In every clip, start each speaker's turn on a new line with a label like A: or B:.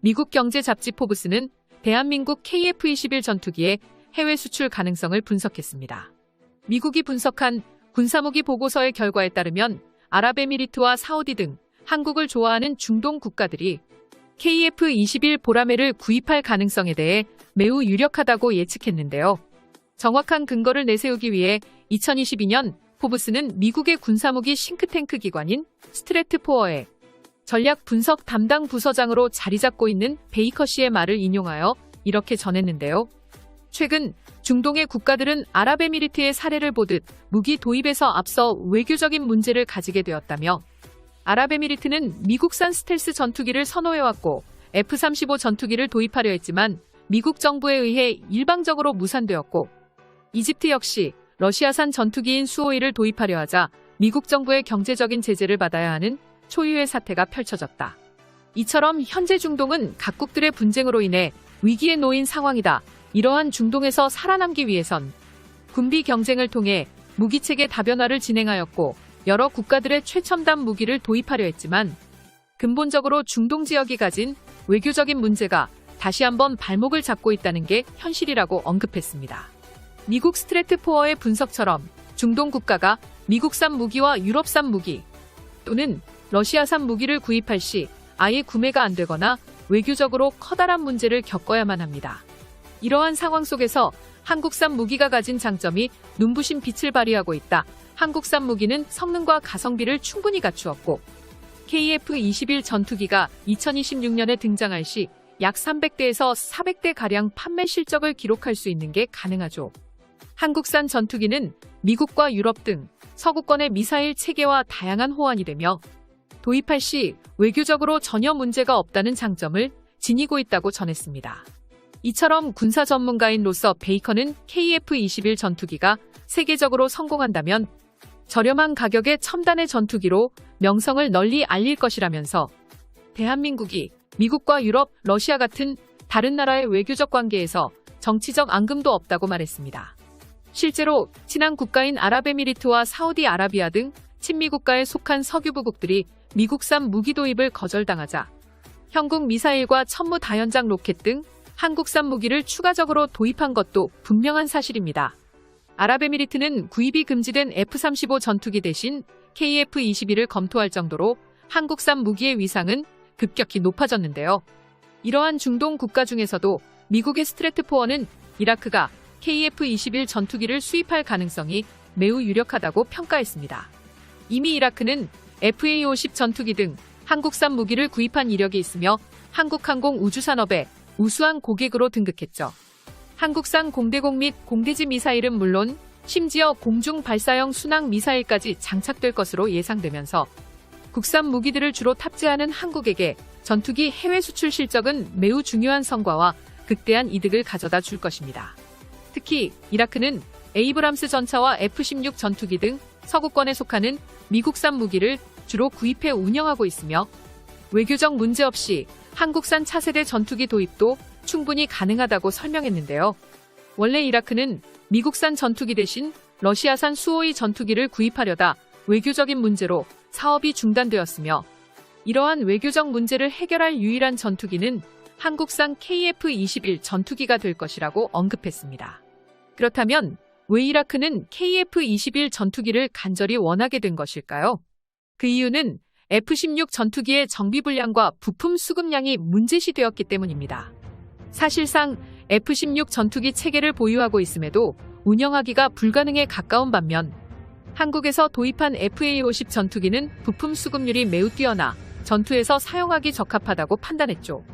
A: 미국 경제 잡지 포브스는 대한민국 KF-21 전투기의 해외 수출 가능성을 분석했습니다. 미국이 분석한 군사무기 보고서의 결과에 따르면 아랍에미리트와 사우디 등 한국을 좋아하는 중동 국가들이 KF-21 보라매를 구입할 가능성에 대해 매우 유력하다고 예측했는데요. 정확한 근거를 내세우기 위해 2022년 포브스는 미국의 군사무기 싱크탱크 기관인 스트래트포어의 전략 분석 담당 부서장으로 자리 잡고 있는 베이커 씨의 말을 인용하여 이렇게 전했는데요. 최근 중동의 국가들은 아랍에미리트의 사례를 보듯 무기 도입에서 앞서 외교적인 문제를 가지게 되었다며 아랍에미리트는 미국산 스텔스 전투기를 선호해왔고 F-35 전투기를 도입하려 했지만 미국 정부에 의해 일방적으로 무산되었고 이집트 역시 러시아산 전투기인 수호이를 도입하려 하자 미국 정부의 경제적인 제재를 받아야 하는 초유의 사태가 펼쳐졌다. 이처럼 현재 중동은 각국들의 분쟁으로 인해 위기에 놓인 상황이다. 이러한 중동에서 살아남기 위해선 군비 경쟁을 통해 무기체계 다변화를 진행하였고 여러 국가들의 최첨단 무기를 도입하려 했지만 근본적으로 중동 지역이 가진 외교적인 문제가 다시 한번 발목을 잡고 있다는 게 현실이라고 언급했습니다. 미국 스트래트포어의 분석처럼 중동 국가가 미국산 무기와 유럽산 무기 또는 러시아산 무기를 구입할 시 아예 구매가 안 되거나 외교적으로 커다란 문제를 겪어야만 합니다. 이러한 상황 속에서 한국산 무기가 가진 장점이 눈부신 빛을 발휘하고 있다. 한국산 무기는 성능과 가성비를 충분히 갖추었고 KF-21 전투기가 2026년에 등장할 시 약 300대에서 400대가량 판매 실적을 기록할 수 있는 게 가능하죠. 한국산 전투기는 미국과 유럽 등 서구권의 미사일 체계와 다양한 호환이 되며 도입할 시 외교적으로 전혀 문제가 없다는 장점을 지니고 있다고 전했습니다. 이처럼 군사 전문가인 로서 베이커는 KF-21 전투기가 세계적으로 성공한다면 저렴한 가격의 첨단의 전투기로 명성을 널리 알릴 것이라면서 대한민국이 미국과 유럽, 러시아 같은 다른 나라의 외교적 관계에서 정치적 앙금도 없다고 말했습니다. 실제로 친한 국가인 아랍에미리트와 사우디아라비아 등 친미 국가에 속한 석유부국들이 미국산 무기 도입을 거절당하자 현국 미사일과 천무 다연장 로켓 등 한국산 무기를 추가적으로 도입한 것도 분명한 사실입니다. 아랍에미리트는 구입이 금지된 F-35 전투기 대신 KF-21을 검토할 정도로 한국산 무기의 위상은 급격히 높아졌는데요. 이러한 중동 국가 중에서도 미국의 스트래트포어는 이라크가 KF-21 전투기를 수입할 가능성이 매우 유력하다고 평가했습니다. 이미 이라크는 FA-50 전투기 등 한국산 무기를 구입한 이력이 있으며 한국항공 우주산업의 우수한 고객으로 등극했죠. 한국산 공대공 및 공대지 미사일은 물론 심지어 공중 발사형 순항 미사일까지 장착될 것으로 예상되면서 국산 무기들을 주로 탑재하는 한국에게 전투기 해외 수출 실적은 매우 중요한 성과와 극대한 이득을 가져다 줄 것입니다. 특히 이라크는 에이브람스 전차와 F-16 전투기 등 서구권에 속하는 미국산 무기를 주로 구입해 운영하고 있으며 외교적 문제 없이 한국산 차세대 전투기 도입도 충분히 가능하다고 설명했는데요. 원래 이라크는 미국산 전투기 대신 러시아산 수호이 전투기를 구입하려다 외교적인 문제로 사업이 중단되었으며 이러한 외교적 문제를 해결할 유일한 전투기는 한국산 KF-21 전투기가 될 것이라고 언급했습니다. 그렇다면 왜 이라크는 KF-21 전투기를 간절히 원하게 된 것일까요? 그 이유는 F-16 전투기의 정비 불량과 부품 수급량이 문제시되었기 때문입니다. 사실상 F-16 전투기 체계를 보유하고 있음에도 운영하기가 불가능에 가까운 반면 한국에서 도입한 FA-50 전투기는 부품 수급률이 매우 뛰어나 전투에서 사용하기 적합하다고 판단했죠.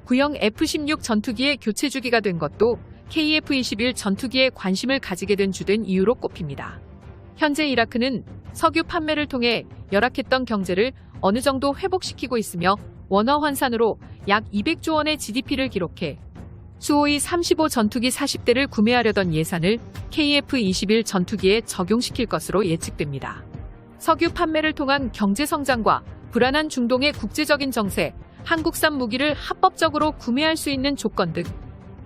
A: 구형 F-16 전투기의 교체 주기가 된 것도 KF-21 전투기에 관심을 가지게 된 주된 이유로 꼽힙니다. 현재 이라크는 석유 판매를 통해 열악했던 경제를 어느 정도 회복시키고 있으며 원화 환산으로 약 200조 원의 GDP를 기록해 수호이 35 전투기 40대를 구매하려던 예산을 KF-21 전투기에 적용시킬 것으로 예측됩니다. 석유 판매를 통한 경제 성장과 불안한 중동의 국제적인 정세, 한국산 무기를 합법적으로 구매할 수 있는 조건 등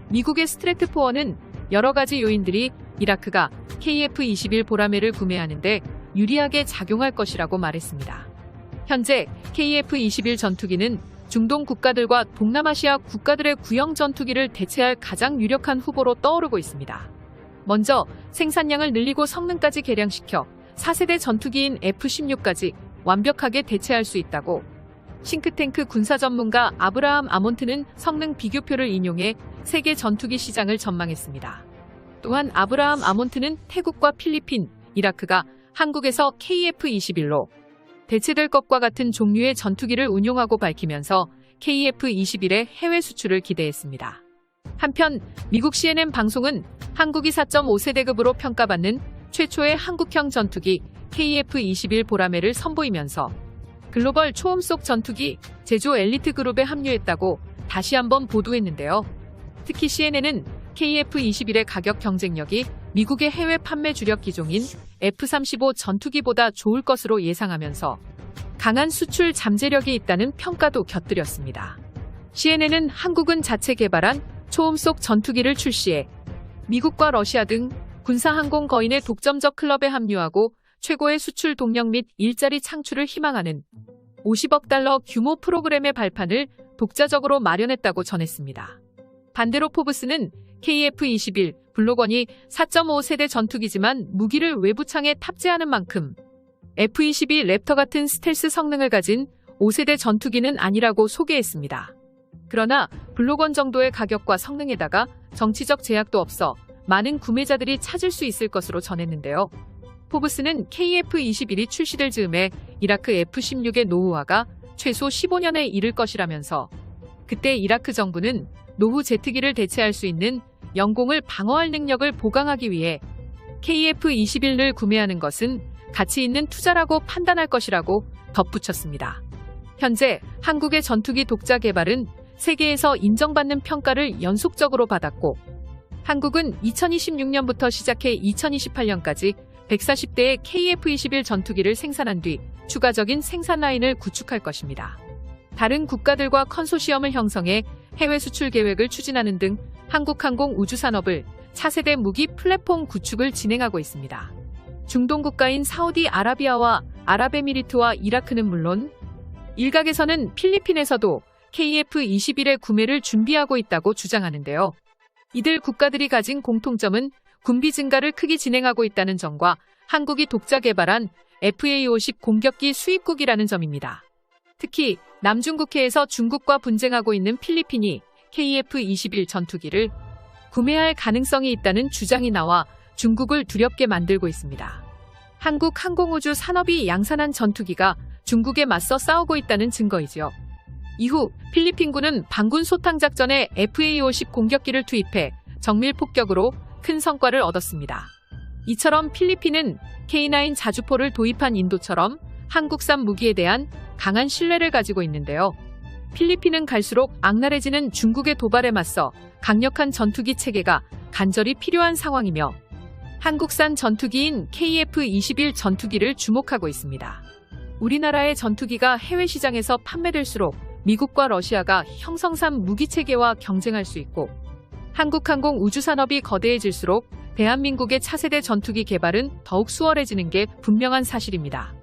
A: 미국의 스트래트포어는 여러 가지 요인들이 이라크가 KF-21 보라매를 구매하는데 유리하게 작용할 것이라고 말했습니다. 현재 KF-21 전투기는 중동 국가들과 동남아시아 국가들의 구형 전투기를 대체할 가장 유력한 후보로 떠오르고 있습니다. 먼저 생산량을 늘리고 성능까지 개량시켜 4세대 전투기인 F-16까지 완벽하게 대체할 수 있다고 싱크탱크 군사 전문가 아브라함 아몬트는 성능 비교표를 인용해 세계 전투기 시장을 전망했습니다. 또한 아브라함 아몬트는 태국과 필리핀, 이라크가 한국에서 KF-21로 대체될 것과 같은 종류의 전투기를 운용하고 밝히면서 KF-21의 해외 수출을 기대했습니다. 한편 미국 CNN 방송은 한국이 4.5세대급으로 평가받는 최초의 한국형 전투기 KF-21 보라매를 선보이면서 글로벌 초음속 전투기 제조 엘리트 그룹에 합류했다고 다시 한번 보도했는데요. 특히 CNN은 KF-21의 가격 경쟁력이 미국의 해외 판매 주력 기종인 F-35 전투기보다 좋을 것으로 예상하면서 강한 수출 잠재력이 있다는 평가도 곁들였습니다. CNN은 한국은 자체 개발한 초음속 전투기를 출시해 미국과 러시아 등 군사항공 거인의 독점적 클럽에 합류하고 최고의 수출 동력 및 일자리 창출을 희망하는 50억 달러 규모 프로그램의 발판을 독자적으로 마련했다고 전했습니다. 반대로 포브스는 KF-21 블록원이 4.5세대 전투기지만 무기를 외부 창에 탑재하는 만큼 F-22 랩터 같은 스텔스 성능을 가진 5세대 전투기는 아니라고 소개했습니다. 그러나 블록원 정도의 가격과 성능에다가 정치적 제약도 없어 많은 구매자들이 찾을 수 있을 것으로 전했는데요. 포브스는 KF-21이 출시될 즈음에 이라크 F-16의 노후화가 최소 15년에 이를 것이라면서 그때 이라크 정부는 노후 제트기를 대체할 수 있는 영공을 방어할 능력을 보강하기 위해 KF-21을 구매하는 것은 가치 있는 투자라고 판단할 것이라고 덧붙였습니다. 현재 한국의 전투기 독자 개발은 세계에서 인정받는 평가를 연속적으로 받았고 한국은 2026년부터 시작해 2028년까지 140대의 KF-21 전투기를 생산한 뒤 추가적인 생산 라인을 구축할 것입니다. 다른 국가들과 컨소시엄을 형성해 해외 수출 계획을 추진하는 등 한국항공 우주산업을 차세대 무기 플랫폼 구축을 진행하고 있습니다. 중동 국가인 사우디아라비아와 아랍에미리트와 이라크는 물론 일각에서는 필리핀에서도 KF-21의 구매를 준비하고 있다고 주장하는데요. 이들 국가들이 가진 공통점은 군비 증가를 크게 진행하고 있다는 점과 한국이 독자 개발한 FA-50 공격기 수입국이라는 점입니다. 특히 남중국해에서 중국과 분쟁하고 있는 필리핀이 KF-21 전투기를 구매할 가능성이 있다는 주장이 나와 중국을 두렵게 만들고 있습니다. 한국 항공우주 산업이 양산한 전투기가 중국에 맞서 싸우고 있다는 증거이지요. 이후 필리핀군은 반군 소탕 작전에 FA-50 공격기를 투입해 정밀 폭격으로 큰 성과를 얻었습니다. 이처럼 필리핀은 K9 자주포를 도입한 인도처럼 한국산 무기에 대한 강한 신뢰를 가지고 있는데요. 필리핀은 갈수록 악랄해지는 중국의 도발에 맞서 강력한 전투기 체계가 간절히 필요한 상황이며 한국산 전투기인 KF-21 전투기를 주목하고 있습니다. 우리나라의 전투기가 해외 시장에서 판매될수록 미국과 러시아가 형성산 무기 체계와 경쟁할 수 있고 한국항공 우주산업이 거대해질수록 대한민국의 차세대 전투기 개발은 더욱 수월해지는 게 분명한 사실입니다.